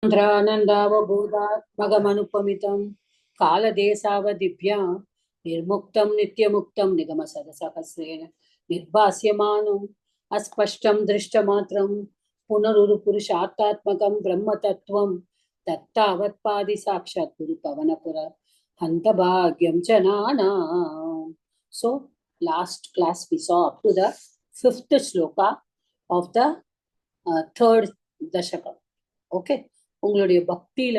आनन्दावबोधात्मगमनुपमितं कालदेशावदिभ्यां निर्मुक्तं नित्यमुक्तं निगमसदसहस्रेण निर्भास्यमानम् अस्पष्टं दृष्टमात्रं पुनरुरुपुरुषार्थात्मकं ब्रह्मतत्त्वं तत्तावत्पादि साक्षात् गुरुपवनपुर हन्तभाग्यं च नानाम्. So last class we saw up to the 5th shloka of the third dashaka. Okay. உங்களுடைய பக்தியில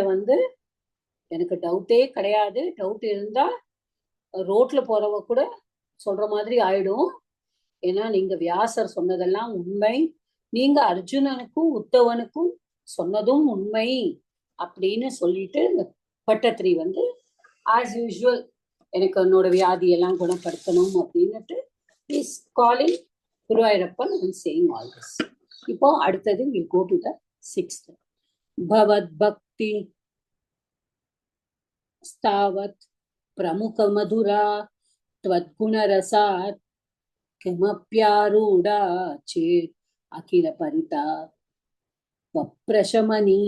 எனக்கு டவுட்டே கிடையாது. டவுட் இருந்தா ரோட்ல போறவ கூட சொல்ற மாதிரி ஆயிடும். ஏன்னா நீங்க வியாசர் சொன்னதெல்லாம் உண்மை, நீங்க அர்ஜுனனுக்கும் உத்தவனுக்கும் சொன்னதும் உண்மை அப்படின்னு சொல்லிட்டு பட்டத்திரி ஆஸ் யூஸ்வல் எனக்கு என்னோட வியாதியெல்லாம் குணப்படுத்தணும் அப்படின்னுட்டு is calling Guruvayurappan and saying all this. இப்போ அடுத்தது will go to the 6th. भवद्भक्ति स्तावत् प्रमुख मधुरा त्वद्गुणरसात् किमप्यारूढा चेत् अखिल परिता वप्रशमनी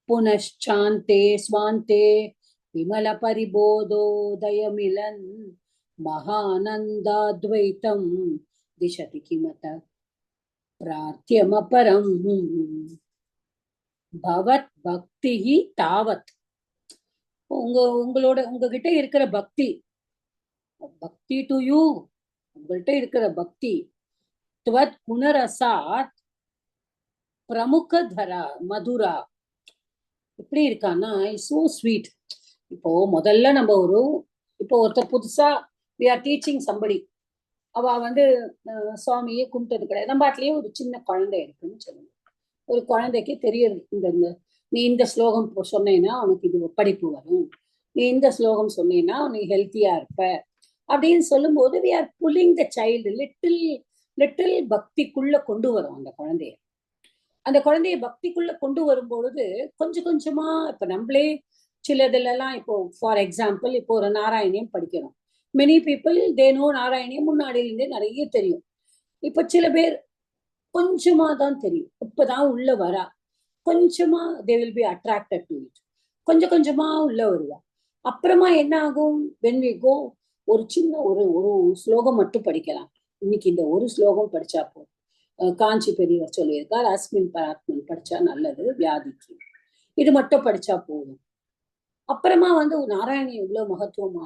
पुनश्चान्ते स्वान्ते विमल परिबोधोदयमिलन् महानन्दाद्वैतं दिशति किमत प्रार्थ्यमपरम् பவத் பக்தி தாவத். உங்ககிட்ட இருக்கிற பக்தி, பக்தி டு யூ, உங்கள்கிட்ட இருக்கிற பக்தி துவத் குணரசாத் பிரமுக தரா மதுரா எப்படி இருக்கான்னா சோ ஸ்வீட். இப்போ முதல்ல நம்ம ஒருத்தர் புதுசா we are teaching somebody, அவ சுவாமியே கும்பிட்டது கிடையாது. நம்ம பாட்டிலேயே ஒரு சின்ன குழந்தை இருக்குன்னு சொல்லுங்க. ஒரு குழந்தைக்கு தெரியுது, நீ இந்த ஸ்லோகம் சொன்னேன்னா உனக்கு இது படிப்பு வரும், நீ இந்த ஸ்லோகம் சொன்னேன்னா உனக்கு ஹெல்த்தியா இருப்ப அப்படின்னு சொல்லும் போது we are pulling the child little பக்திக்குள்ள கொண்டு வரும் அந்த குழந்தைய பக்திக்குள்ள கொண்டு வரும்பொழுது கொஞ்சம் கொஞ்சமா இப்ப நம்மளே சிலதுலாம் இப்போ ஃபார் எக்ஸாம்பிள் இப்போ ஒரு நாராயணியம் படிக்கிறோம். Many people they know Narayaniyam முன்னாடியிலேருந்தே நிறைய தெரியும். இப்ப சில பேர் கொஞ்சமா தான் தெரியும், இப்பதான் உள்ள வரா, கொஞ்சமா they will be attracted to it, கொஞ்சம் கொஞ்சமா உள்ள வருவா. அப்புறமா என்ன ஆகும், when we go ஒரு சின்ன ஒரு ஸ்லோகம் மட்டும் படிக்கலாம். இன்னைக்கு இந்த ஒரு ஸ்லோகம் படிச்சா போதும். காஞ்சி பெரியவர் சொல்லியிருக்கார், அஸ்மின் பராத்மன் படிச்சா நல்லது வியாதிக்கு, இது மட்டும் படிச்சா போதும். அப்புறமா நாராயணி இவ்வளவு மகத்துவமா,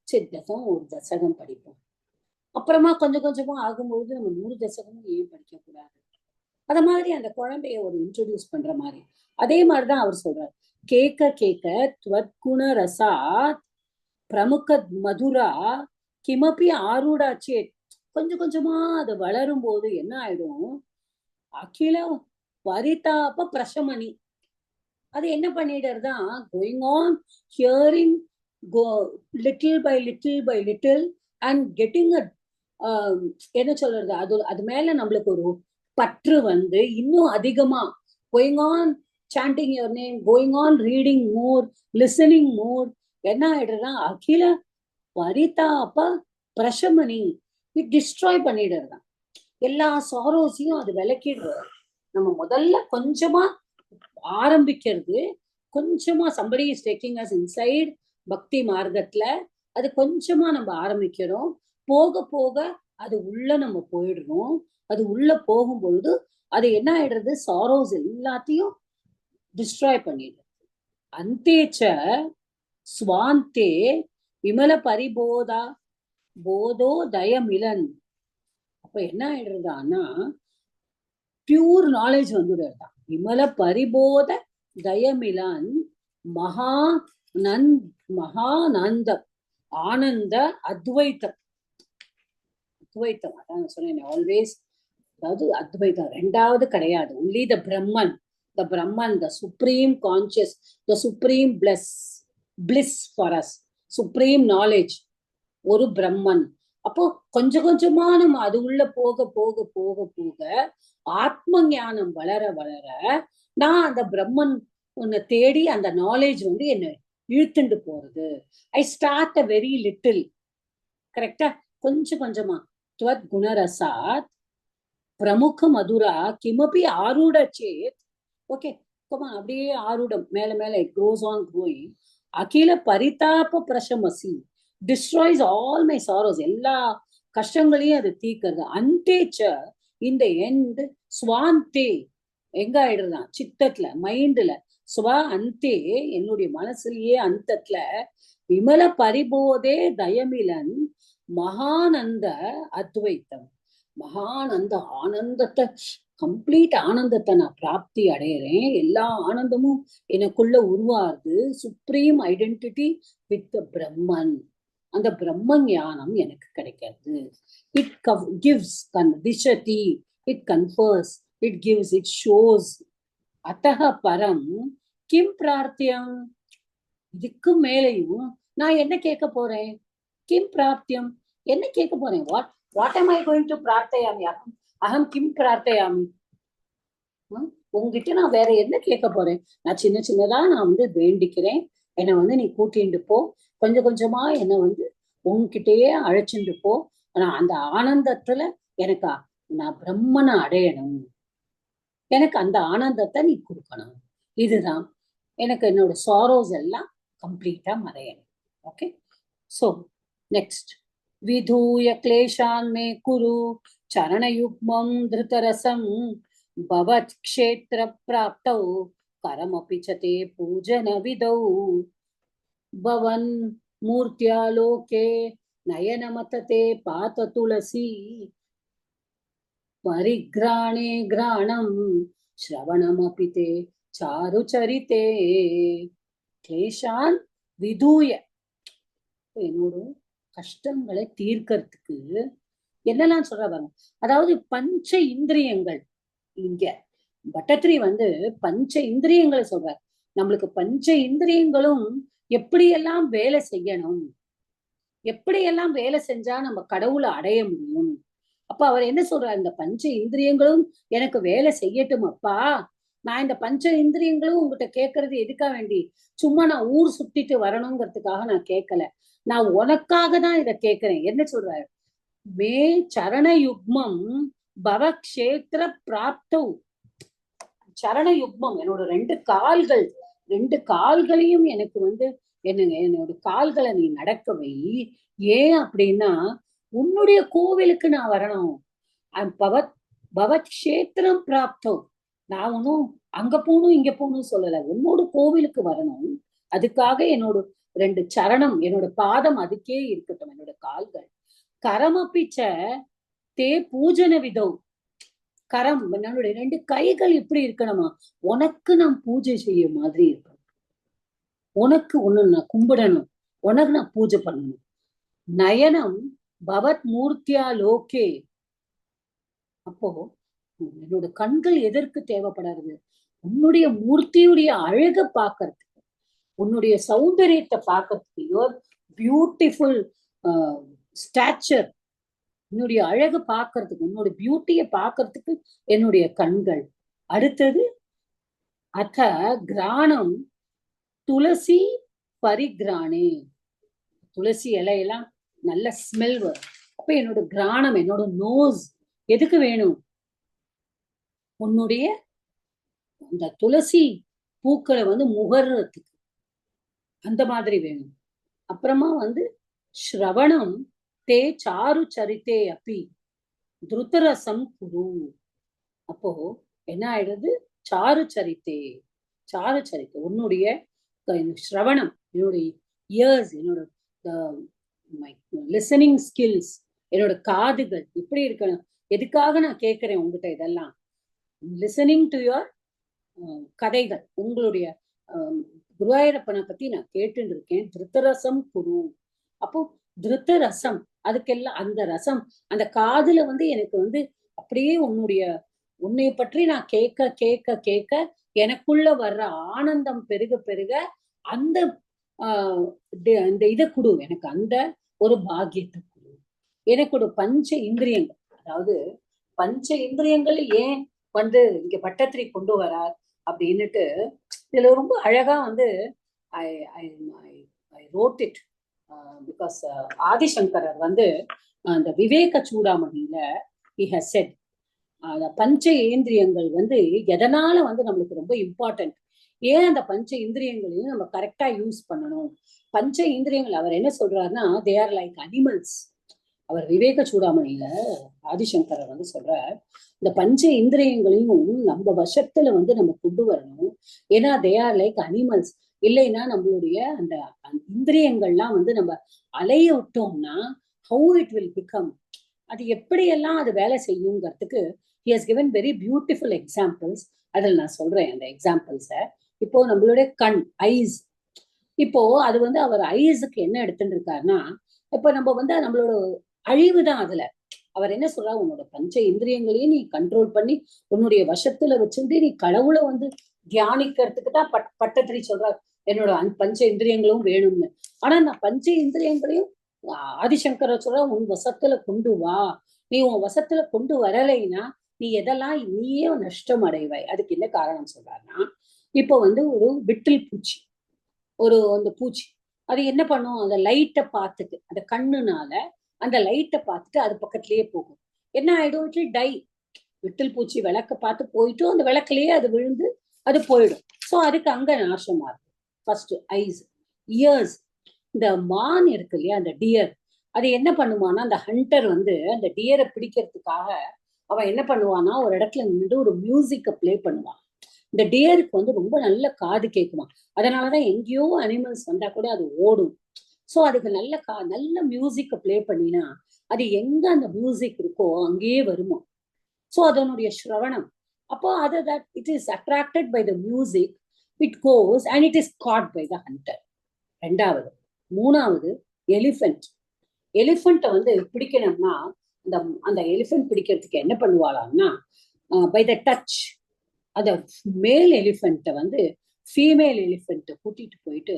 சித்தகம் ஒரு தசகம் படிப்போம். அப்புறமா கொஞ்சம் கொஞ்சமா ஆகும்போது நம்ம 100 தசகமும் ஏன் படிக்க கூடாது? அத மாதிரி அந்த குழந்தைய ஒரு இன்ட்ரோடியூஸ் பண்ற மாதிரி. அதே மாதிரிதான் அவர் சொல்றார், கேட்க கேட்க துவத்குண ரசாத் பிரமுக மதுரா கிமப்பி ஆரூடாச்சே. கொஞ்சம் கொஞ்சமா அது வளரும் போது என்ன ஆயிடும், அகில வரிதாப பிரசமணி, அது என்ன பண்ணிடுறதுதான் going on hearing little by little and getting என்ன சொல்றது, அது மேல நம்மளுக்கு ஒரு பற்று இன்னும் அதிகமா going on chanting your name, going on reading more, listening more, என்ன ஆயிடுறதுனா அகில பரிதாப பிரசமணி, டிஸ்ட்ராய் பண்ணிடுறதுதான். எல்லா சாரோஸையும் அது விளக்கிடுறது. நம்ம முதல்ல கொஞ்சமா ஆரம்பிக்கிறது, கொஞ்சமா somebody is taking us inside பக்தி மார்க்கத்துல, அது கொஞ்சமா நம்ம ஆரம்பிக்கிறோம். போக போக அது உள்ள நம்ம போயிடுறோம். அது உள்ள போகும்பொழுது அது என்ன ஆயிடுறது, சாரோஸ் எல்லாத்தையும் டிஸ்ட்ராய் பண்ணிடுறது. அந்தேச்ச ஸ்வாந்தே விமல போதோ தயமிலன். அப்ப என்ன ஆயிடுறதான்னா பியூர் நாலேஜ் வந்துடுறதா. விமல பரிபோத தயமிலன் மகானந்தம் ஆனந்த அத்வைத்தம். அதான் சொன்னேன் ஆல்வேஸ், அதாவது அத்வைதம் ரெண்டாவது கிடையாது. Only the Brahman, the supreme conscious, the supreme bliss for us, supreme knowledge ஒரு பிரம்மன். அப்போ கொஞ்சம் கொஞ்சமா நம்ம அது உள்ள போக போக போக போக ஆத்ம ஞானம் வளர வளர நான் அந்த பிரம்மன் உன்னை தேடி அந்த நாலேஜ் என்ன இழுத்துண்டு போறது. I start a very little, கரெக்டா, கொஞ்சம் கொஞ்சமா துவத் குணரசாத் பிரமுக மதுரா கிமபி ஆரூட சேத். ஓகே, அப்படியே ஆருடம் மேல மேல it grows on growing. அகில பரிதாப பிரசமசி destroys all my sorrows. எல்லா கஷ்டங்களையும் அது தீக்கிறது. அந்தேச்ச இந்த எண்ட் ஸ்வாந்தே எங்க ஆயிடுறான் சித்தத்துல மைண்ட்ல ஸ்வ அந்தே என்னுடைய மனசுலயே அந்தத்துல விமல பரிபோதே தயமிலன் மகானந்த அத்வைத்தம் மகானந்த ஆனந்தத்தை கம்ப்ளீட் ஆனந்தத்தை நான் பிராப்தி அடையிறேன். எல்லா ஆனந்தமும் எனக்குள்ள உருவாருது. Supreme identity with Brahman. அந்த பிரம்ம ஞானம் எனக்கு கிடைக்கிறது. இட் கிவ்ஸ் திஷதி, it confers, it gives, it shows. அத்தக பரம் கிம் பிரார்த்தியம், இதுக்கு மேலையும் நான் என்ன கேட்க போறேன்? கிம் பிராப்தியம், என்ன கேட்க போறேன்? What am I going to பிரார்த்தையாமி? அகம் கிம் பிரார்த்தையாமி? உங்ககிட்ட நான் வேற என்ன கேட்க போறேன்? நான் சின்ன சின்னதா நான் வந்து வேண்டிக்கிறேன், என்னை நீ கூட்டிட்டு போ, கொஞ்சம் கொஞ்சமா என்னை உங்ககிட்டயே அழைச்சிட்டு போ. ஆனா அந்த ஆனந்தத்துல எனக்கு நான் பிரம்மனை அடையணும், எனக்கு அந்த ஆனந்தத்தை நீ கொடுக்கணும். இதுதான் எனக்கு என்னோட சாரோஸ் எல்லாம் கம்ப்ளீட்டா மறையணும். ஓகே, சோ நெக்ஸ்ட் விதூய கிளேஷான் மே குரு சரணயுக்மம் திருதரசம் பவத் க்ஷேத்ர பிராப்தௌ கரமபி சதே பூஜன விதௌ பவன் மூர்த்தியாலோகே நயனமததே பாத துளசி பரிக்ராணே கிராணம் ஸ்ரவணமபி தே சாருச்சரிதே கிளேஷான் விதூய. என்னோட கஷ்டங்களை தீர்க்கறதுக்கு என்னெல்லாம் சொல்ற பாருங்க. அதாவது பஞ்ச இந்திரியங்கள், இங்க பட்டத்திரி பஞ்ச இந்திரியங்களை சொல்றார். நம்மளுக்கு பஞ்ச இந்திரியங்களும் எப்படியெல்லாம் வேலை செய்யணும், எப்படியெல்லாம் வேலை செஞ்சா நம்ம கடவுளை அடைய முடியும். அப்ப அவர் என்ன சொல்றார்? இந்த பஞ்ச இந்திரியங்களும் எனக்கு வேலை செய்யட்டும் அப்பா. நான் இந்த பஞ்ச இந்திரியங்களும் உங்ககிட்ட கேட்கறது எதுக்காக வேண்டி? சும்மா நான் ஊர் சுத்திட்டு வரணுங்கிறதுக்காக நான் கேட்கல, நான் உனக்காக தான் இதை கேட்கிறேன். என்ன சொல்றாரு? மே சரண யுக்மம் பவக்ஷேத்திர பிராப்தௌ. சரண யுக்மம், என்னோட ரெண்டு கால்களையும் எனக்கு என்னோட கால்களை நீ நடக்க வை. ஏன் அப்படின்னா உன்னுடைய கோவிலுக்கு நான் வரணும். பவத் கஷேத்திரம் பிராப்தம். நான் ஒன்னும் அங்க போகணும் இங்க போகணும் சொல்லல, உன்னோட கோவிலுக்கு வரணும். அதுக்காக என்னோட 2 சரணம், என்னோட பாதம் அதுக்கே இருக்கட்டும், என்னோட கால்கள். கரமப்பிச்ச தே பூஜன விதோ. கரம், என்னுடைய 2 கைகள் இப்படி இருக்கணுமா? உனக்கு நான் பூஜை செய்ய மாதிரி இருக்கணும், உனக்கு ஒண்ணு நான் கும்பிடணும், உனக்கு நான் பூஜை பண்ணணும். நயனம் பவத் மூர்த்தியா லோகே. அப்போ என்னோட கண்கள் எதற்கு தேவைப்படாது? உன்னுடைய மூர்த்தியுடைய அழக பாக்குறதுக்கு, உன்னுடைய சௌந்தரியத்தை பாக்குறதுக்கு, யுவர் பியூட்டிஃபுல் ஸ்டாச்சர், என்னுடைய அழகு பாக்குறதுக்கு, உன்னோட பியூட்டியை பாக்குறதுக்கு என்னுடைய கண்கள். அடுத்தது அத கிராணம் துளசி பரிகிராணே. துளசி இலையெல்லாம் நல்ல ஸ்மெல் வரும். அப்ப என்னோட கிராணம், என்னோட நோஸ் எதுக்கு வேணும்? உன்னுடைய அந்த துளசி பூக்களை முகர்றதுக்கு, அந்த மாதிரி வேணும். அப்புறமா ஸ்ரவணம் தே சாரு சரித்தே அப்பி திருத்தரசம் குரு. அப்போ என்ன ஆயிடுது? சாரு சரித்தே, சாரு சரித்தே. உன்னுடைய ஸ்ரவணம், என்னுடைய இயர்ஸ், என்னோட லிசனிங் ஸ்கில்ஸ், என்னோட காதுகள் இப்படி இருக்கணும். எதுக்காக நான் கேட்கிறேன் உங்ககிட்ட இதெல்லாம்? லிசனிங் டு யுவர் கதைகள், உங்களுடைய குருவாயூரப்பனை பத்தி நான் கேட்டுட்டு இருக்கேன். திருத்தரசம் குரு. அப்போ திருத்த ரசம், அதுக்கெல்லாம் அந்த ரசம் அந்த காதுல எனக்கு அப்படியே உன்னை பற்றி நான் கேட்க கேட்க கேட்க எனக்குள்ள வர்ற ஆனந்தம் பெருக பெருக அந்த இதை கொடு, எனக்கு அந்த ஒரு பாக்கியத்தை கொடு. எனக்கு ஒரு பஞ்ச இந்திரியங்கள், அதாவது பஞ்ச இந்திரியங்கள் ஏன் இங்க பட்டத்திரி கொண்டு வரார் அப்படின்னுட்டு இதுல ரொம்ப அழகா I wrote it because ஆதிசங்கரர் அந்த விவேக சூடாமணியில he has said பஞ்ச இந்திரியங்கள் வந்து எதனால வந்து நம்மளுக்கு ரொம்ப இம்பார்ட்டன்ட், ஏன் அந்த பஞ்ச இந்திரியங்களையும் நம்ம கரெக்டா யூஸ் பண்ணணும். பஞ்ச இந்திரியங்கள் அவர் என்ன சொல்றாருன்னா தே ஆர் லைக் அனிமல்ஸ். அவர் விவேக சூடாமணியில ஆதிசங்கரர் வந்து சொல்ற இந்த பஞ்ச இந்திரியங்களையும் நம்ம வசத்துல வந்து நம்ம கொண்டு வரணும். ஏன்னா தே ஆர் லைக் அனிமல்ஸ். இல்லைன்னா நம்மளுடைய அந்த இந்திரியங்கள்லாம் வந்து நம்ம அலைய விட்டோம்னா ஹவு இட் வில் பிகம், அது எப்படியெல்லாம் அது வேலை செய்யுங்கிறதுக்கு he has given very beautiful examples. அதில் நான் சொல்றேன் அந்த எக்ஸாம்பிள்ஸை. இப்போ நம்மளுடைய கண், ஐஸ், இப்போ அது வந்து அவர் ஐஸுக்கு என்ன எடுத்துட்டு இருக்காருன்னா, இப்ப நம்ம வந்து நம்மளோட அழிவு தான் அதுல. அவர் என்ன சொல்றா, உன்னோட பஞ்ச இந்திரியங்களையும் நீ கண்ட்ரோல் பண்ணி உன்னுடைய வசத்துல வச்சிருந்து நீ கடவுளை வந்து தியானிக்கிறதுக்கு தான் பட்டத்திரி சொல்றார், என்னோட பஞ்ச இந்திரியங்களும் வேணும்னு. ஆனா நான் பஞ்ச இந்திரியங்களையும் ஆதிசங்கர சொல்ற உன் வசத்துல கொண்டு வா, நீ உன் வசத்துல கொண்டு வரலைன்னா நீ எதெல்லாம் நீயே நஷ்டம் அடைவாய். அதுக்கு என்ன காரணம் சொல்றாருன்னா, இப்போ வந்து ஒரு விட்டில் பூச்சி, ஒரு அந்த பூச்சி அது என்ன பண்ணும், அந்த லைட்டை பார்த்துட்டு அந்த கண்ணுனால அந்த லைட்டை பார்த்துட்டு அது பக்கத்திலேயே போகும். என்ன ஆயிடும், இட் டை. விட்டில் பூச்சி விளக்க பார்த்து போயிட்டு அந்த விளக்குலயே அது விழுந்து அது போயிடும். ஸோ அதுக்கு அங்க நாசமா இருக்கும். First ice. இயர்ஸ், இந்த மான் இருக்கு இல்லையா, அந்த டியர், அது என்ன பண்ணுவான்னா அந்த ஹண்டர் வந்து அந்த டியரை பிடிக்கிறதுக்காக அவன் என்ன பண்ணுவான்னா ஒரு இடத்துல நின்று ஒரு மியூசிக்கை பிளே பண்ணுவான். இந்த டியருக்கு வந்து ரொம்ப நல்ல காது கேட்குமா, அதனாலதான் எங்கேயோ அனிமல்ஸ் வந்தா கூட அது ஓடும். ஸோ அதுக்கு நல்ல மியூசிக்கை பிளே பண்ணினா அது எங்க அந்த மியூசிக் இருக்கோ அங்கேயே வருமா. ஸோ அதனுடைய ஸ்ரவணம். அப்போ அது that it is attracted by the music, it goes and it is caught by the hunter. ரெண்டாவது. மூணாவது, எலிஃபென்ட். எலிஃபெண்ட்டை வந்து பிடிக்கணும்னா அந்த அந்த எலிஃபென்ட் பிடிக்கிறதுக்கு என்ன பண்ணுவாளான்னா பை த டச், அந்த மேல் எலிஃபெண்ட்டை வந்து ஃபீமேல் எலிஃபெண்ட்டை கூட்டிட்டு போயிட்டு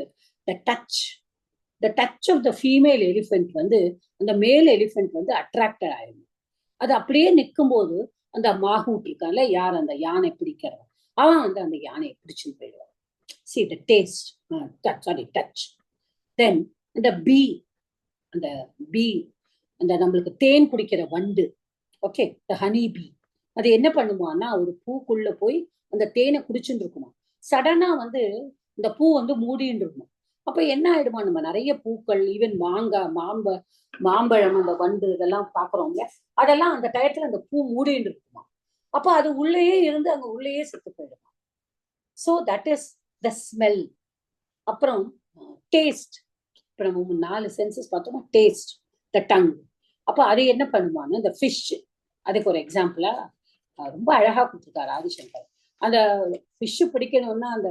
the touch of the female elephant வந்து அந்த மேல் எலிஃபென்ட் வந்து அட்ராக்டட் ஆயிடும். அது அப்படியே நிற்கும் போது அந்த மாஹூட் இருக்கான்ல, யார் அந்த யானை பிடிக்கிறவன், அவன் வந்து அந்த யானையை பிடிச்சுன்னு போயிடுவான். See the taste, touch. Then அந்த பீ, அந்த பீ, அந்த நம்மளுக்கு தேன் குடிக்கிற வண்டு, ஓகே, த ஹனி பீ, அது என்ன பண்ணுவான்னா ஒரு பூக்குள்ள போய் அந்த தேனை குடிச்சுட்டு இருக்குமா. சடனா வந்து இந்த பூ வந்து மூடின்னு இருக்குமா. அப்ப என்ன ஆயிடுமா, நம்ம நிறைய பூக்கள், ஈவன் மாங்காய், மாம்பழம், அந்த வண்டு இதெல்லாம் பாக்குறோம்ல, அதெல்லாம் அந்த டயத்துல அந்த பூ மூடின்னு இருக்குமா. அப்ப அது உள்ளேயே இருந்து அங்க உள்ளேயே செத்து போயிடுமா. So that is the smell. அப்புறம் டேஸ்ட். இப்ப நம்ம 4 சென்சஸ் பார்த்தோம்னா டேஸ்ட், த டங். அப்ப அது என்ன பண்ணுவான்னு இந்த ஃபிஷ், அதுக்கு ஒரு எக்ஸாம்பிளா ரொம்ப அழகா கொடுத்துருக்காரு ஆதிசங்கர். அந்த ஃபிஷ் பிடிக்கணும்னா அந்த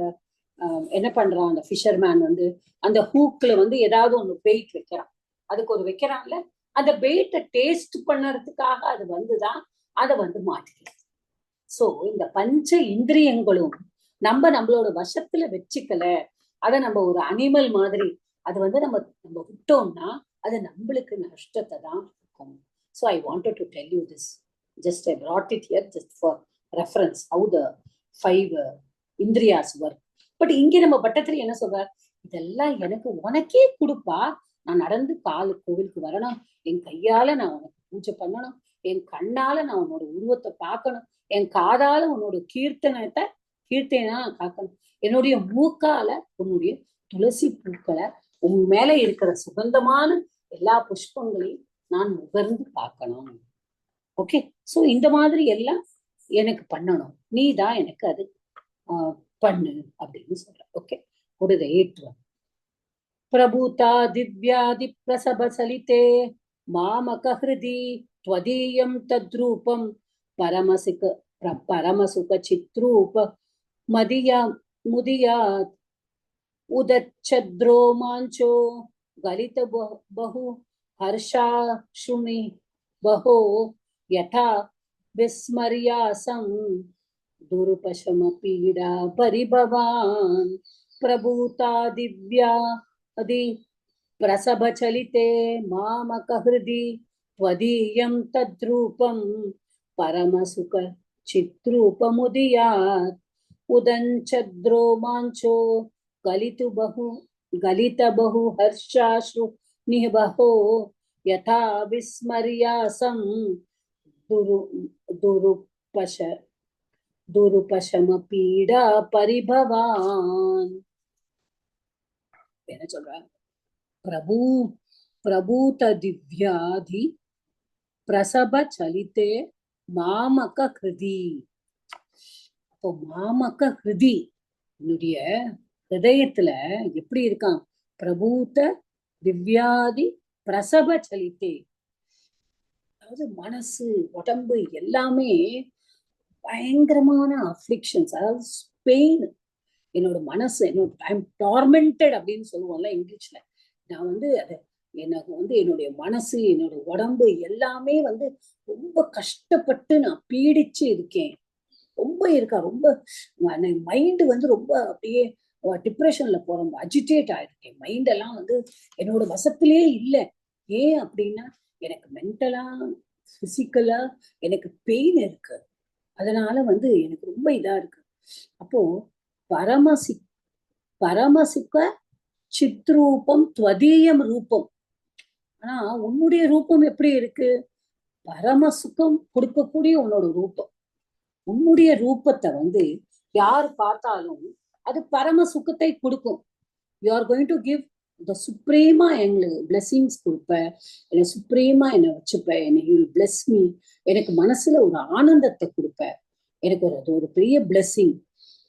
என்ன பண்றான் அந்த ஃபிஷர்மேன் வந்து அந்த ஹூக்ல வந்து ஏதாவது ஒண்ணு பெயிட் வைக்கிறான். அதுக்கு ஒரு வைக்கிறான்ல, அந்த பெயிட்டை டேஸ்ட் பண்ணறதுக்காக அது வந்துதான் அதை வந்து மாட்டிக்கிறது. சோ இந்த பஞ்ச இந்திரியங்களும் நம்மளோட வசத்துல வச்சுக்கல, அதை நம்ம ஒரு அனிமல் மாதிரி அது வந்து நம்ம விட்டோம்னா அது நம்மளுக்கு நஷ்டத்தை தான் இருக்கும். So I wanted to tell you this. Just I brought it here just for reference how the 5 indriyas work. But இங்க நம்ம பட்டத்திரி என்ன சொல்றார், இதெல்லாம் எனக்கு உனக்கே கொடுப்பா, நான் நடந்து கோவிலுக்கு வரணும், என் கையால நான் உனக்கு பூஜை பண்ணணும், என் கண்ணால நான் உன்னோட உருவத்தை பார்க்கணும், என் காதால உன்னோட கீர்த்தனா காக்கணும், என்னுடைய மூக்கால உன்னுடைய துளசி பூக்களை, உன் மேல இருக்கிற சுகந்தமான எல்லா புஷ்பங்களையும் நான் முகர்ந்து பார்க்கணும். ஓகே, சோ இந்த மாதிரி எல்லாம் எனக்கு பண்ணணும், நீ தான் எனக்கு அது பண்ணு அப்படின்னு சொல்ற. ஓகே, ஒரு 8 பிரபூதா திவ்யாதி பிரசப சலிதே மாமக ஹிருதி த்வதீயம் தத்ரூபம் பரமசுக சித்ரூப மதியா முதியாத் உதச்சத்ரோ மாஞ்சோ கலித பஹு ஹர்ஷாஷுமி பஹோ யதா விஸ்மர்யாசம் दुरुपशम पीड़ा परिभवान प्रभूता दिव्या अदि प्रसभ चलिते मामक हृदि त्वदीयं तद्रूपं परमसुख चित्रूपमुदीयात् उदञ्चद्रो मांचो गलित बहु हर्षाश्रु निबहो यथा विस्मर्यासं दुरु பஷ துருபசம பீடா பரிபவான். என்ன சொல்றாங்க? பிரபு பிரபூத திவ்யாதி பிரசப சலித்தே மாமக கிருதி. அப்போ மாமக கிருதி என்னுடைய ஹிருதயத்துல எப்படி இருக்கான்? பிரபூத திவ்யாதி பிரசப சலித்தே, அதாவது மனசு உடம்பு எல்லாமே பயங்கரமான அஃப்ளிக்ஷன்ஸ், அதாவது பெயின். என்னோட மனசு என்னோட ஐம் டார்மெண்டட் அப்படின்னு சொல்லுவோம்ல இங்கிலீஷ்ல. நான் வந்து அது எனக்கு வந்து என்னுடைய மனசு என்னோட உடம்பு எல்லாமே வந்து ரொம்ப கஷ்டப்பட்டு நான் பீடிச்சு இருக்கேன். ரொம்ப இருக்கா, ரொம்ப மைண்டு வந்து ரொம்ப அப்படியே டிப்ரெஷன்ல போறோம், அஜிடேட் ஆயிருக்கேன். மைண்ட் எல்லாம் வந்து என்னோட வசத்திலேயே இல்லை. ஏன் அப்படின்னா எனக்கு மென்டலா பிசிக்கலா எனக்கு பெயின் இருக்கு. அதனால வந்து எனக்கு ரொம்ப இதா இருக்கு. அப்போ பரமசி பரமசிக்க சித்ரூபம் துவதீயம் ரூபம். ஆனா உன்னுடைய ரூபம் எப்படி இருக்கு? பரம சுகம் கொடுக்கக்கூடிய உன்னோட ரூபம். உன்னுடைய ரூபத்தை வந்து யார் பார்த்தாலும் அது பரம சுகத்தை கொடுக்கும். You are going to give the சுப்ரீமா எங்களுக்கு பிளெஸிங்ஸ் கொடுப்ப, என்னை சுப்ரீமா என்னை வச்சுப்ப, என்னை யூ பிளெஸ் மீ. எனக்கு மனசுல ஒரு ஆனந்தத்தை கொடுப்ப, எனக்கு அது ஒரு பெரிய பிளெஸிங்.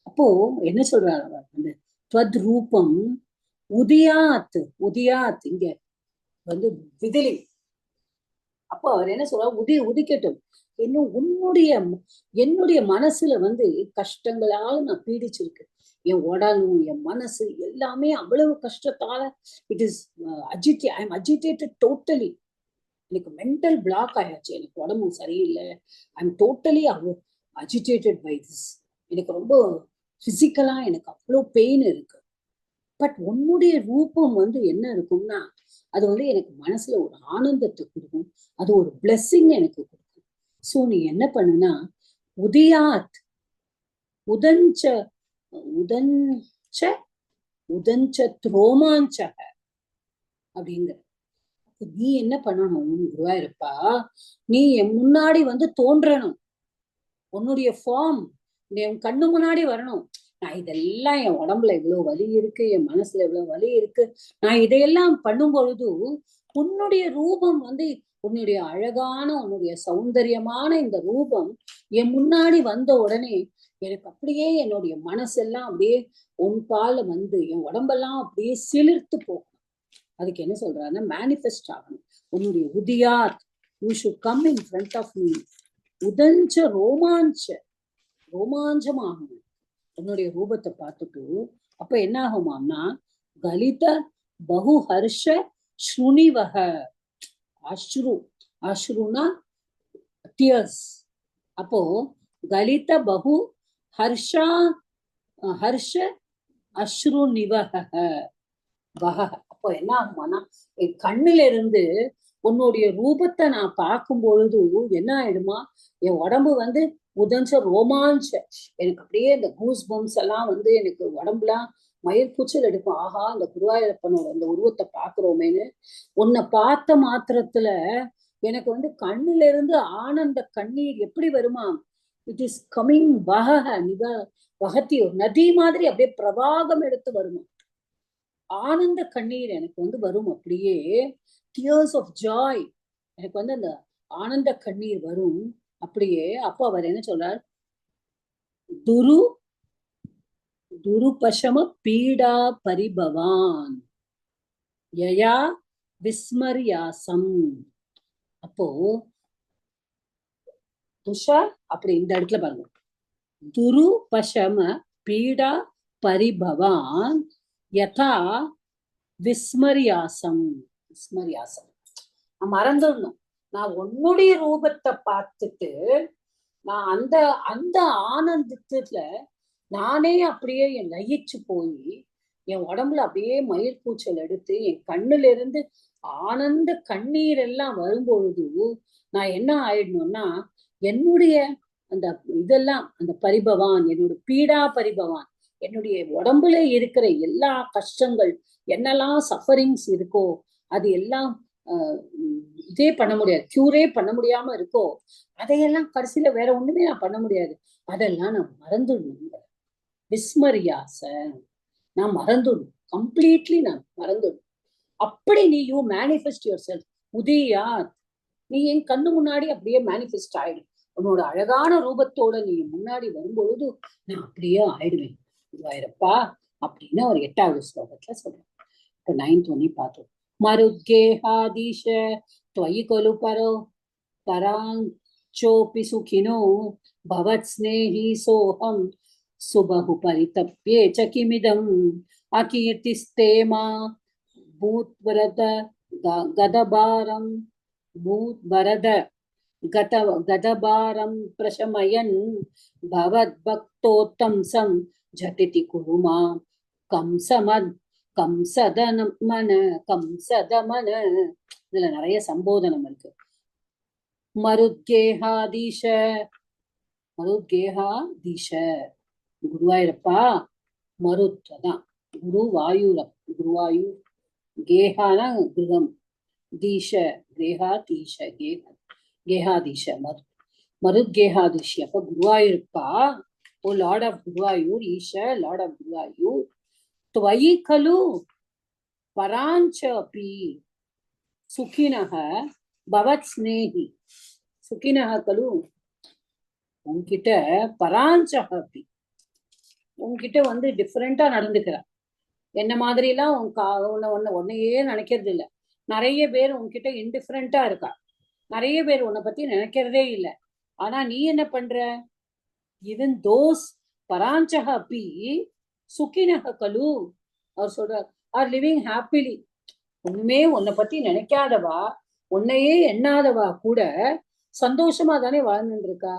அப்போ என்ன சொல்றாங்க வந்து துவத் ரூபம் உதியாத். உதியாத் இங்க வந்து விதிலி. அப்போ அவர் என்ன சொல்றாரு? உதிக்கட்டும். இன்னும் என்னுடைய மனசுல வந்து கஷ்டங்களால நான் பீடிச்சிருக்கு. என் உடலும் என் மனசு எல்லாமே அவ்வளவு கஷ்டத்தால it is I am agitated totally. எனக்கு மென்டல் பிளாக் ஆயாச்சு. எனக்கு உடம்பு சரியில்லை. I am totally agitated by this. எனக்கு ரொம்ப பிசிக்கலா எனக்கு அவ்வளோ பெயின் இருக்கு. பட் உன்னுடைய ரூபம் வந்து என்ன இருக்கும்னா அது வந்து எனக்கு மனசுல ஒரு ஆனந்தத்தை கொடுக்கும், அது ஒரு பிளெஸிங் எனக்கு கொடுக்கும். சோ நீ என்ன பண்ணுனா உதயாத் உதஞ்ச உதஞ்ச உதஞ்ச ரோமாஞ்சக அப்படிங்கிற. நீ என்ன பண்ணணும் குருவாயிருப்பா? நீ என் முன்னாடி வந்து தோன்றணும். உன்னுடைய ஃபார்ம் என் கண்ணு முன்னாடி வரணும். நான் இதெல்லாம் என் உடம்புல இவ்வளவு வலி இருக்கு, என் மனசுல இவ்வளவு வலி இருக்கு, நான் இதையெல்லாம் பண்ணும் பொழுது உன்னுடைய ரூபம் வந்து உன்னுடைய அழகான உன்னுடைய சௌந்தரியமான இந்த ரூபம் என் முன்னாடி வந்த உடனே எனக்கு அப்படியே என்னுடைய மனசெல்லாம் அப்படியே உன் பால வந்து என் உடம்பெல்லாம் அப்படியே சிலிர்த்து போகும். அதுக்கு என்ன சொல்றாருன்னா மேனிஃபெஸ்ட் ஆகணும். உன்னுடைய உதியார் you should come in front of me. உதஞ்ச ரோமாஞ்சமாகும் உன்னுடைய ரூபத்தை பார்த்துட்டு. அப்ப என்ன ஆகுமாம்னா கலித பகு ஹர்ஷ ஸ்ருணிவக. அஸ்ருனா டியர்ஸ். அப்போ கலித பகு ஹர்ஷா ஹர்ஷ அஸ்ருநிவக வக. அப்போ என்ன ஆகுமானா என் கண்ணுல இருந்து உன்னுடைய ரூபத்தை நான் பார்க்கும் பொழுது என்ன ஆயிடுமா, என் உடம்பு வந்து உதஞ்ச ரோமாஞ்ச, எனக்கு அப்படியே இந்த கூஸ் பம்ஸ் எல்லாம் வந்து எனக்கு உடம்புலாம் மயிர்கூச்சல் எடுக்கும். ஆஹா, இந்த குருவாயூரப்பனோட இந்த உருவத்தை பாக்குறோமேன்னு உன்னை பார்த்த மாத்திரத்துல எனக்கு வந்து கண்ணுல இருந்து ஆனந்த கண்ணீர் எப்படி வருமா? இட் இஸ் கமிங் வக நிவ வகத்தி, ஒரு நதி மாதிரி அப்படியே பிரவாகம் எடுத்து வருமா. ஆனந்த கண்ணீர் எனக்கு வந்து வரும். அப்படியே டியர்ஸ் ஆஃப் ஜாய் எனக்கு வந்து அந்த ஆனந்த கண்ணீர் வரும் அப்படியே. அப்போ அவர் என்ன சொல்றார்? துருபசம பீடா பரிபவான் யயா விஸ்மரியாசம். அப்போ துஷா அப்படி இந்த இடத்துல பாருங்க, துருபசம பீடா பரிபவான் யதா விஸ்மரியாசம். விஸ்மரியாசம் மறந்துடணும். நான் உன்னுடைய ரூபத்தை பார்த்துட்டு நான் அந்த அந்த ஆனந்தத்துல நானே அப்படியே என் லயிச்சு போய் என் உடம்புல அப்படியே மயிர்கூச்சல் எடுத்து என் கண்ணுல இருந்து ஆனந்த கண்ணீர் எல்லாம் வரும்பொழுது நான் என்ன ஆயிடணும்னா என்னுடைய அந்த இதெல்லாம் அந்த பரிபவான், என்னோட பீடா பரிபவான், என்னுடைய உடம்புல இருக்கிற எல்லா கஷ்டங்கள் என்னெல்லாம் சஃபரிங்ஸ் இருக்கோ அது எல்லாம் இதே பண்ண முடியாது, கியூரே பண்ண முடியாம இருக்கோ, அதையெல்லாம் கடைசியில வேற ஒண்ணுமே நான் பண்ண முடியாது, அதெல்லாம் நான் மறந்துடணும். விஸ்மரியாச, நான் மறந்துடணும், கம்ப்ளீட்லி நான் மறந்துடணும். அப்படி நீ யூ மேனிஃபெஸ்ட் யுவர் செல்ஃப் உதயாத், நீ என் கண்ணு முன்னாடி அப்படியே மேனிஃபெஸ்ட் ஆயிடும். உன்னோட அழகான ரூபத்தோட நீ முன்னாடி வரும்பொழுது நான் அப்படியே ஆயிடுவேன் குருவாயிரப்பா அப்படின்னு அவர் 8வது ஸ்லோகத்துல சொல்றேன். இப்போ 9th ஒன்னி பார்த்தோம். மருத்கேஹாதீஷ त्वयि खलु परो पराञ्चोऽपि सुखिनो भवत्स्नेही सोऽहं सुबहु परितप्ये च किमिदम् अकीर्तिस्ते मा भूत्वरद गदभारं भूत्वरद गदभारं प्रशमयन् भवद्भक्तोत्तंसं झटिति कुरु मां कंसमद कंसदमन कंसदमन. இதுல நிறைய சம்போதனம் இருக்கு. மருத்கேஹாதீஷ, மருத்கேஹாதீஷ குருவாயூரப்பா, மருத் அதான் குரு வாயூர, குருவாயூ, கேஹானா கிரகம், தீஷ கேஹாதீஷ, கேஹாதீஷ மருத், மருத்கேஹாதீஷ. அப்ப Guruvayurappa, O lord of Guruvayur, ஈஷ லார்ட் ஆஃப் குருவாயூர், त्वयि खलु पराञ्चपि सुखिनः भवत् स्नेहि, सुखिनः खलु உன்கிட்ட பராஞ்சகி, உன்கிட்ட வந்து டிஃப்ரெண்டா நடந்துக்கிற, என்ன மாதிரி எல்லாம் உன்னையே நினைக்கிறது இல்ல. நிறைய பேர் உன்கிட்ட இன்டிஃபரெண்டா இருக்கா, நிறைய பேர் உன்னை பத்தி நினைக்கிறதே இல்லை. ஆனா நீ என்ன பண்ற, ஈவன் தோஸ் பராஞ்சகி சுகினஹ கலு, அவர் சொல்றார், ஆர் லிவிங் ஹாப்பிலி. ஒண்ணுமே உன்னை பத்தி நினைக்காதவா, உன்னையே எண்ணாதவா கூட சந்தோஷமா தானே வாழ்ந்துட்டு இருக்கா.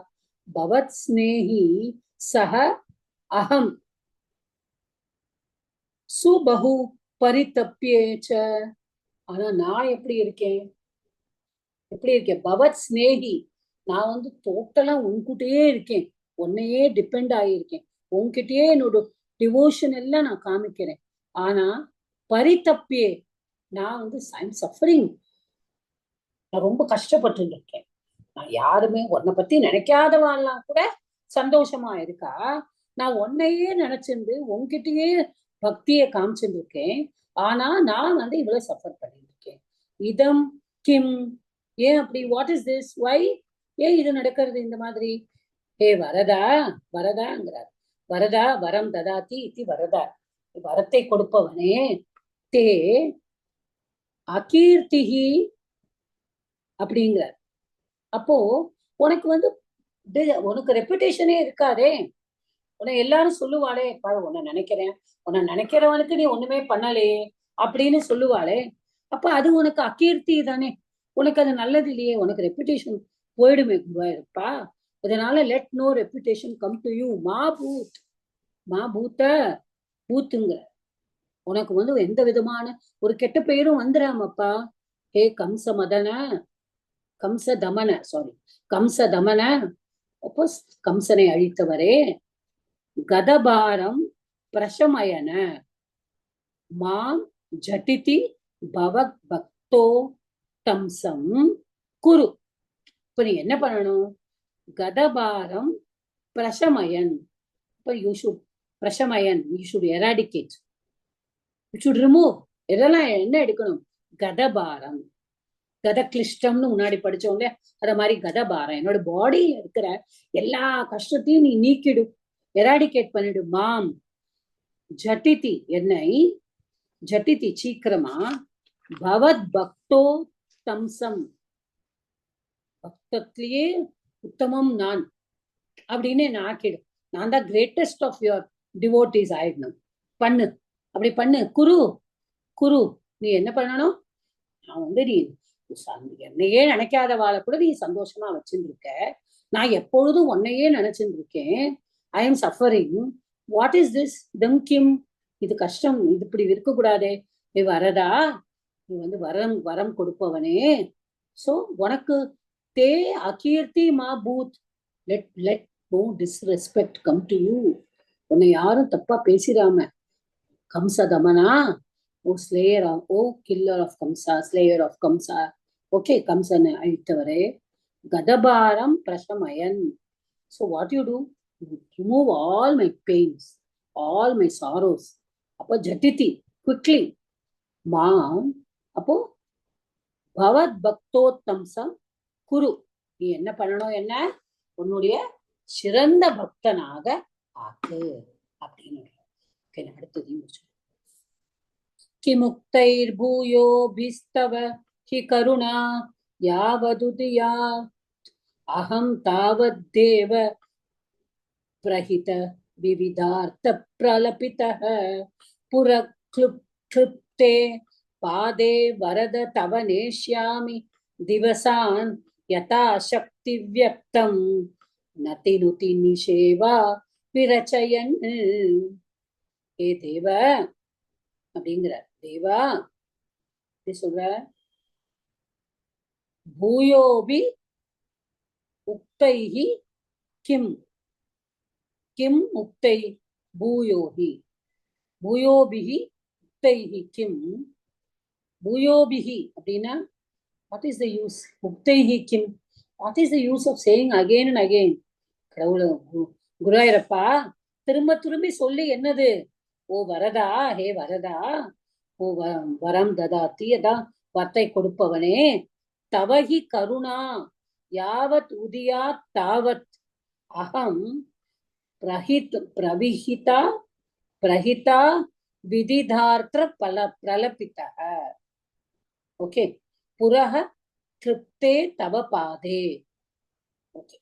பவத் ஸ்னேஹி சஹ அகம் சுபஹு பரிதப்யேச்ச. ஆனா நான் எப்படி இருக்கேன், எப்படி இருக்கேன், பவத் ஸ்னேஹி, நான் வந்து டோட்டலா உன்கிட்டயே இருக்கேன், உன்னையே டிபெண்ட் ஆகியிருக்கேன், உன்கிட்டயே என்னோட டிவோஷன் எல்லாம் நான் காமிக்கிறேன். ஆனா பரிதப்பியே, நான் வந்து ஐம் சஃபரிங், நான் ரொம்ப கஷ்டப்பட்டு இருக்கேன். நான் யாருமே உன்னை பத்தி நினைக்காதவாள்லாம் கூட சந்தோஷமா இருக்கா, நான் உன்னையே நினைச்சிருந்து உன்கிட்டயே பக்தியை காமிச்சுட்டு இருக்கேன். ஆனா நான் வந்து இவ்வளவு சஃபர் பண்ணிட்டு இருக்கேன். இதம் கிம், ஏன் அப்படி, வாட் இஸ் திஸ், வை, ஏன் இது நடக்கிறது இந்த மாதிரி. ஹே வரதா, வரதாங்கிறார், வரதா வரம் ததாதி இது வரதா, வரத்தை கொடுப்பவனே, தே அகீர்த்திகி அப்படிங்கிறார். அப்போ உனக்கு வந்து உனக்கு ரெப்புடேஷனே இருக்காதே, உன்னை எல்லாரும் சொல்லுவாளே, உன்னை நினைக்கிறேன், உன்னை நினைக்கிறவனுக்கு நீ ஒண்ணுமே பண்ணலையே அப்படின்னு சொல்லுவாளே, அப்ப அது உனக்கு அகீர்த்தி தானே, உனக்கு அது நல்லது இல்லையே, உனக்கு ரெப்புடேஷன் போயிடுமே குருவாயிருப்பா. அதனால let no reputation come to you மா பூத், மா பூத்த பூத்துங்க, உனக்கு வந்து எந்த விதமான ஒரு கெட்ட பெயரும் வந்துடாமப்பா. ஹே கம்ச மதன, கம்ச தமன, சாரி கம்ச தமன, அப்போ கம்சனை அழித்தவரே, கதபாரம் பிரசமயன மாம் ஜட்டிதி பவத் பக்தோ தம்சம் குரு. இப்ப நீ என்ன பண்ணணும், கதபாரம் பிரசமயன், இப்ப யூ ஷுட் பிரசமயன், you should eradicate, you should remove. இதெல்லாம் என்ன எடுக்கணும், கதபாரம், கதக்லிஷ்டம்னு முன்னாடி படிச்சவங்க அத மாதிரி கதபாரம், என்னோட பாடியில இருக்கிற எல்லா கஷ்டத்தையும் நீ நீக்கிடும், எராடிகேட் பண்ணிடு. மாம் ஜட்டிதி, என்னை, ஜட்டிதி சீக்கிரமா, பவத் பக்தோ தம்சம், பக்தத்திலேயே உத்தமம் நான் அப்படின்னு என்ன ஆக்கிடும், நான் தான் கிரேட்டஸ்ட் ஆஃப் யுவர் டிவோட்டிஸ் ஆயிடணும், பண்ணு, அப்படி பண்ணு. குரு, குரு, நீ என்ன பண்ணணும், நான் வந்து நீ என்னையே நினைக்காதவாளை கூட நீ சந்தோஷமா வச்சுருக்க, நான் எப்பொழுதும் உன்னையே நினைச்சுட்டு இருக்கேன். I am suffering, what is this தம் கிம், இது கஷ்டம், இது இப்படி இருக்கக்கூடாதே. நீ வரதா, நீ வந்து வரம் வரம் கொடுப்பவனே, சோ உனக்கு தே அகீர்த்தி மா பூத், let let no disrespect come to you, உன்னை யாரும் தப்பா பேசிடாம. கம்சதமனா, O slayer of, O killer of Kamsa, slayer of Kamsa. Okay, கம்சனை அழித்தவரே. கதபாரம் பிரசமயன். So what you do? Remove all my pains, all my sorrows. அப்போ ஜட்டிதி, குவிக்லி மாம். அப்போ பவத் பக்தோத்தம்சம் குரு. நீ என்ன பண்ணணும்? என்ன? உன்னுடைய சிறந்த பக்தனாக ஆக்கு அப்படின்னு. அடுத்தது கிமுக்தைர்பூயோபிஸ்தவ ஹி கருணா யாவதுதியா அகம் தாவத்தேவ பிரஹித விவிதார்த்த பிரலபிதः புரக்ளுப்தே பாதே வரத தவ நேஷ்யாமி திவசான் யதா சக்தி வியக்தம் நதினுதி நிஷேவா விரச்சயன். ஏ தேவ அப்படிங்கிற, தேவா சொல்ற, பூயோபி உக்தைஹி கிம், கிம் உக்தை பூயோஹி, பூயோபிஹி உக்தைஹி கிம். பூயோபிஹி அப்படின்னா what is the use? உக்தைஹி Kim, what is the use of saying again and again? கடவுள குருவாயிரப்பா திரும்ப திரும்பி சொல்லி என்னது? ஓ வரதா, ஹே வரதா, ஓ வரம் ததாத்தி, அதான் வரத்தை கொடுப்பவனே. தவஹி கருணா யாவத் உதியா தாவத் அகம் பிரவிஹிதா பிரஹிதா விதிதார்த்த பிரலபிதः. ஓகே, புரஹ கிருப்தே தவ பாதே. ஓகே,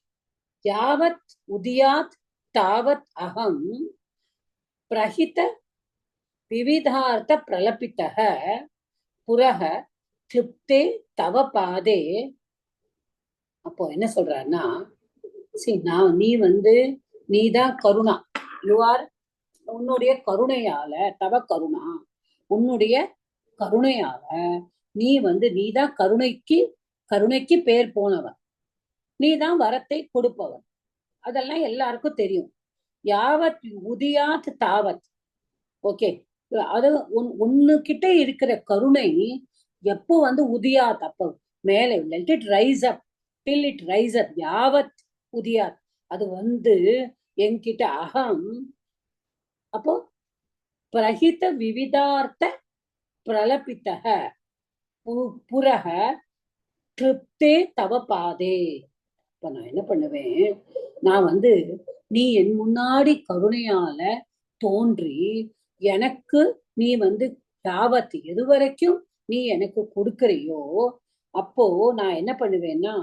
யாவத் உதியாத் தாவத் அகம் பிரஹித விவிதார்த்த பிரலபிதः புரஹ கிருப்தே தவ பாதே. அப்போ என்ன சொல்றாருன்னா, நீ நீதான் கருணா, யூ ஆர், உன்னுடைய கருணையால, தவ கருணா, உன்னுடைய கருணையால நீ நீதான் கருணைக்கு பேர் போனவன், நீதான் வரத்தை கொடுப்பவன். அதெல்லாம் எல்லாருக்கும் தெரியும். யாவத் உதியாத் தாவத். ஓகே, அது உன்னுகிட்ட இருக்கிற கருணை எப்போ உதியாத், அப்போ மேலே, let it rice up till it rise up. யாவத் உதியாத், அது என்கிட்ட அகம். அப்போ பிரஹித விவிதார்த்த பிரலபிதः புரஹ கிருப்தே தவ பாதே. இப்ப நான் என்ன பண்ணுவேன்? நான் நீ என் முன்னாடி கருணையால தோன்றி எனக்கு நீ யாவத், எது வரைக்கும் நீ எனக்கு கொடுக்கறியோ அப்போ நான் என்ன பண்ணுவேன்னா,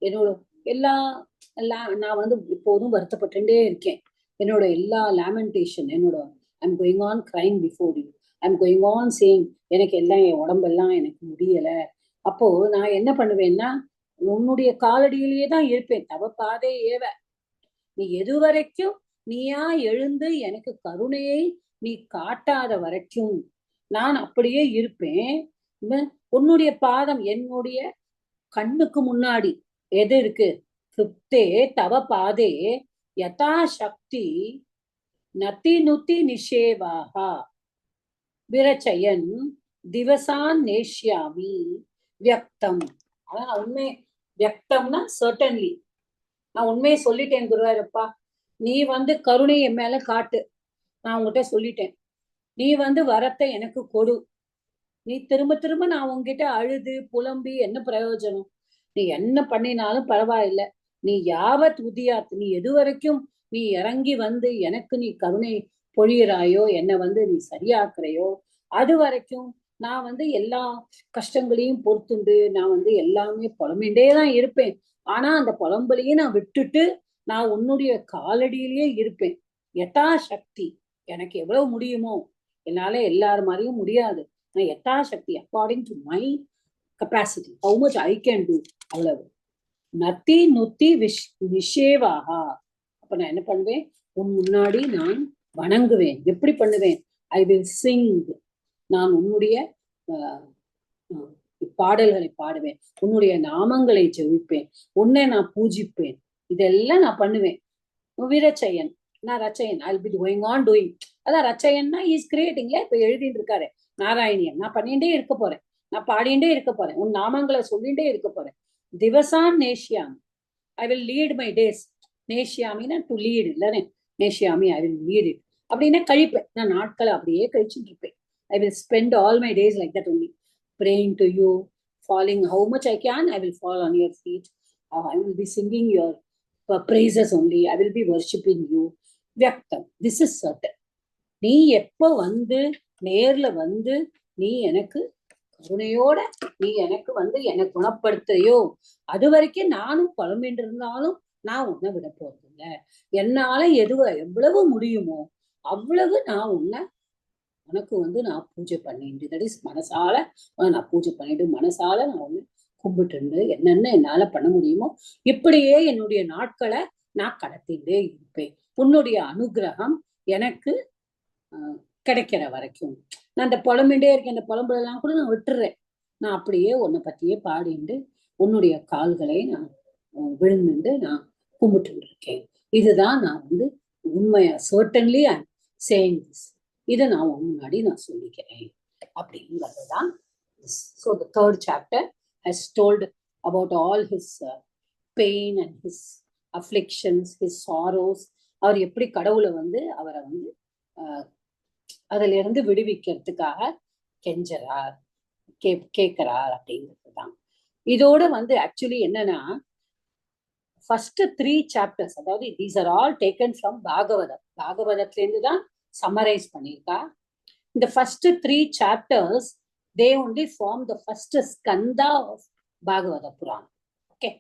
என்னோட நான் இப்போதும் வருத்தப்பட்டுட்டே இருக்கேன். என்னோட எல்லா லேமெண்டேஷன், என்னோட I'm going on crying before you, I'm going on saying, எனக்கு எல்லாம் என் உடம்பெல்லாம் எனக்கு முடியல. அப்போ நான் என்ன பண்ணுவேன்னா, உன்னுடைய காலடியிலேயே தான் இருப்பேன். தவ பாதை ஏவ, நீ எது வரைக்கும் நீயா எழுந்து எனக்கு கருணையை நீ காட்டாத வரைக்கும் நான் அப்படியே இருப்பேன். உன்னுடைய பாதம், என்னுடைய கண்ணுக்கு முன்னாடி எது இருக்கு? கிருப்தே தவ பாதே யதா சக்தி நதி நுதி நிஷேவாஹா விரச்சயன் திவசான் நேஷ்யாமி வியக்தம். அதான் உண்மை. வியக்தம்னா சர்டன்லி, நான் உண்மையை சொல்லிட்டேன் குருவாயூரப்பா, நீ கருணை என் மேல காட்டு, நான் உங்ககிட்ட சொல்லிட்டேன். நீ வரத்தை எனக்கு கொடு. நீ திரும்ப திரும்ப நான் உங்ககிட்ட அழுது புலம்பி என்ன பிரயோஜனம்? நீ என்ன பண்ணினாலும் பரவாயில்லை. நீ யாவத் உதியாத், நீ எது வரைக்கும் நீ இறங்கி எனக்கு நீ கருணை பொழியிறாயோ, என்னை நீ சரியாக்குறையோ, அது வரைக்கும் நான் எல்லா கஷ்டங்களையும் பொறுத்துண்டு நான் எல்லாமே புலம்பிண்டேதான் இருப்பேன். ஆனா அந்த புலம்பலையும் நான் விட்டுட்டு நான் உன்னுடைய காலடியிலேயே இருப்பேன். யதா சக்தி, எனக்கு எவ்வளவு முடியுமோ, என்னால எல்லாரும் மாதிரியும் முடியாது, நான் யதா சக்தி, according to my capacity, how much I can do, அவ்வளவு. நத்தி நுத்தி விஷேவாகா. அப்ப நான் என்ன பண்ணுவேன்? உன் முன்னாடி நான் வணங்குவேன். எப்படி பண்ணுவேன்? ஐ வில் சிங், நான் உன்னுடைய பாடல்களை பாடுவேன், உன்னுடைய நாமங்களை ஜெபிப்பேன், உன்னை நான் பூஜிப்பேன். இதெல்லாம் நான் பண்ணுவேன். விரச்சயன், நான் ரச்சயன், I will be going on doing. அதான் ரச்சயன்னா இஸ் கிரியேட்டிங்ல இப்ப எழுதிட்டு இருக்காரு நாராயணியன். நான் பண்ணிட்டே இருக்க போறேன், நான் பாடிண்டே இருக்க போறேன், உன் நாமங்களை சொல்லிட்டே இருக்க போறேன். திவசான் நேஷ்யாமி, I will lead my days. நேஷ்யாமின்னா டு லீட் இல்லைன்னு, நேஷ்யாமி ஐ வில் லீட் இட் அப்படின்னா கழிப்பேன், நான் நாட்களை அப்படியே கழிச்சுட்டு இருப்பேன். I will spend all my days like that only, praying to you, falling how much I can, I will fall on your feet. I will be singing your praises only. I will be worshipping you. Vyaktam. This is certain. நீ எப்ப வந்து நேர்ல வந்து நீ எனக்கு கருணையோட நீ எனக்கு வந்து என்னை குணப்படுத்தையோ அது வரைக்கும் நானும் புலம்பின்று இருந்தாலும் நான் உன்னை விட போறது இல்லை. என்னால எவ்வளவு முடியுமோ அவ்வளவு நான் உன்னை உனக்கு வந்து நான் பூஜை பண்ணிட்டு, தட் இஸ் மனசால நான் பூஜை பண்ணிட்டு, மனசால நான் ஒண்ணு கும்பிட்டு என்னென்ன என்னால பண்ண முடியுமோ இப்படியே என்னுடைய நாட்களை நான் கடத்திட்டே இருப்பேன். உன்னுடைய அனுகிரகம் எனக்கு கிடைக்கிற வரைக்கும் நான் இந்த புலம்பிண்டே இருக்கேன். இந்த புலம்புலாம் கூட நான் விட்டுறேன். நான் அப்படியே உன்னை பத்தியே பாடிண்டு உன்னுடைய கால்களை நான் விழுந்துட்டு நான் கும்பிட்டு இருக்கேன். இதுதான் நான் வந்து உண்மையா certainly I am saying this. இதை நான் முன்னாடி நான் சொல்லிக்கிறேன் அப்படிங்கிறதுதான். So the third chapter has told about all his pain and his afflictions, his sorrows. அவர் எப்படி கடவுளை வந்து அவரை வந்து அதுல இருந்து விடுவிக்கிறதுக்காக கெஞ்சறார், கேட்கிறார் அப்படிங்கிறதுதான். இதோட வந்து ஆக்சுவலி என்னன்னா ஃபர்ஸ்ட் 3 chapters, அதாவது these are all taken from Bhagavatam. பாகவதத்துல இருந்து தான் சம்மரைஸ் பண்ணியிருக்கா. இந்த first 3 chapters they only form the first skanda of Bhagavata Purana. Okay,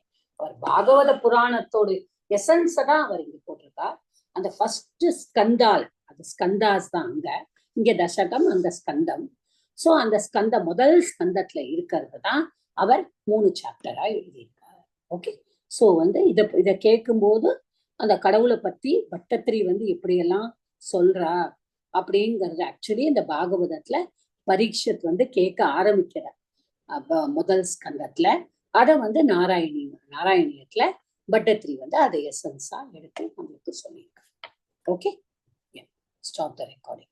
அவர் பாகவத புராணத்தோட எசன்ஸ் தான் அவர் இங்க போட்டிருக்கா. அந்த ஃபர்ஸ்ட் ஸ்கந்தால், அது ஸ்கந்தாஸ் தான் அங்க, இங்க தசகம், அங்க ஸ்கந்தம். சோ அந்த முதல் ஸ்கந்தத்துல இருக்கிறது தான் அவர் 3 சாப்டரா எழுதியிருக்காரு. ஓகே, சோ வந்து இதை கேட்கும்போது அந்த கடவுளை பத்தி பட்டத்திரி வந்து எப்படியெல்லாம் சொல்றா அப்படிங்கிறது ஆக்சுவலி இந்த பாகவதத்துல பரீட்சத் வந்து கேட்க ஆரம்பிக்கிறார் முதல் ஸ்கந்தத்துல. அதை வந்து நாராயணியத்துல பட்டத்திரி வந்து அதை எசன்ஸா எடுத்து நம்மளுக்கு சொல்லியிருக்காரு. Okay, stop the recording.